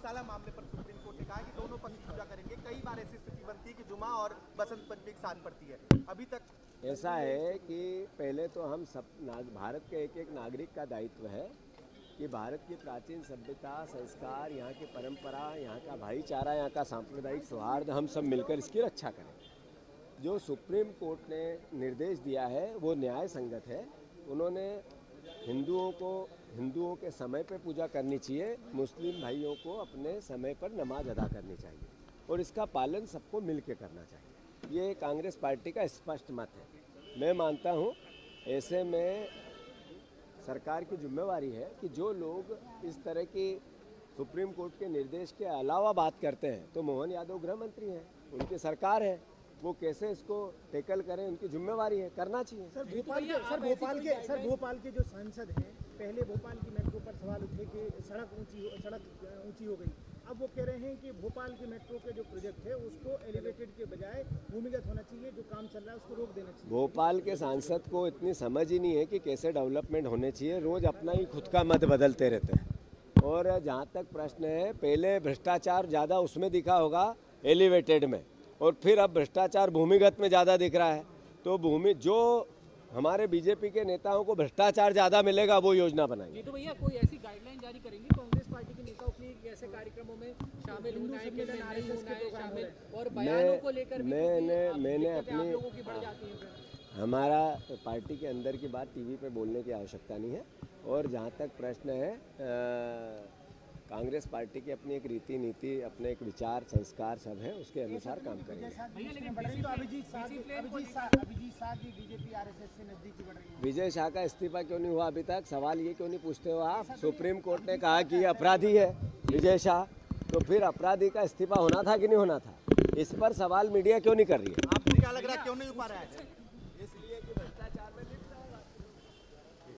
गौशाला मामले पर सुप्रीम कोर्ट ने कहा कि दोनों पक्ष पूजा करेंगे। कई बार ऐसी स्थिति बनती है कि जुमा और बसंत पंचमी एक साथ पड़ती है। अभी तक ऐसा है कि पहले तो हम सब भारत के एक एक नागरिक का दायित्व है कि भारत की प्राचीन सभ्यता, संस्कार, यहाँ की परंपरा, यहाँ का भाईचारा, यहाँ का सांप्रदायिक सौहार्द, हम सब मिलकर इसकी रक्षा करें। जो सुप्रीम कोर्ट ने निर्देश दिया है वो न्याय संगत है। उन्होंने हिंदुओं के समय पे पूजा करनी चाहिए, मुस्लिम भाइयों को अपने समय पर नमाज अदा करनी चाहिए और इसका पालन सबको मिल के करना चाहिए। ये कांग्रेस पार्टी का स्पष्ट मत है। मैं मानता हूँ ऐसे में सरकार की जिम्मेवारी है कि जो लोग इस तरह की सुप्रीम कोर्ट के निर्देश के अलावा बात करते हैं, तो मोहन यादव गृह मंत्री हैं, उनकी सरकार है, वो कैसे इसको टैकल करें, उनकी जिम्मेवारी है, करना चाहिए। सर भोपाल के जो सांसद हैं, पहले भोपाल की मेट्रो पर सवाल उठे कि सड़क ऊंची हो गई। अब वो कह रहे हैं कि भोपाल के मेट्रो के जो प्रोजेक्ट है उसको एलिवेटेड के बजाय भूमिगत होना चाहिए, जो काम चल रहा है उसको रोक देना चाहिए। भोपाल के सांसद को इतनी समझ ही नहीं है कि कैसे डेवलपमेंट होने चाहिए, रोज अपना ही खुद का मत बदलते रहते हैं। और जहाँ तक प्रश्न है, पहले भ्रष्टाचार ज़्यादा उसमें दिखा होगा एलिवेटेड में, और फिर अब भ्रष्टाचार भूमिगत में ज़्यादा दिख रहा है। तो जो हमारे बीजेपी के नेताओं को भ्रष्टाचार ज़्यादा मिलेगा वो योजना बनाएंगे। तो भैया कोई ऐसी गाइडलाइन जारी करेंगे कांग्रेस पार्टी के नेताओं के लिए ऐसे कार्यक्रमों में शामिल होना है कि नहीं होना है शामिल, और बयानों को लेकर मैंने अपनी लोगों की बढ़ जाती है। हमारा पार्टी के अंदर की बात टीवी पे बोलने की आवश्यकता नहीं है। और जहाँ तक प्रश्न है, कांग्रेस पार्टी की अपनी एक रीति नीति, अपने एक विचार संस्कार सब है, उसके अनुसार काम करेंगे। अभिजीत शाह की बीजेपी आरएसएस से नजदीकी बढ़ रही है। विजय शाह का इस्तीफा क्यों नहीं हुआ अभी तक? सवाल ये क्यों नहीं पूछते हो आप? सुप्रीम कोर्ट ने कहा कि अपराधी है विजय शाह, तो फिर अपराधी का इस्तीफा होना था कि नहीं होना था? इस पर सवाल मीडिया क्यों नहीं कर रही है? आपको क्या लग रहा है क्यों नहीं हो पा रहा है?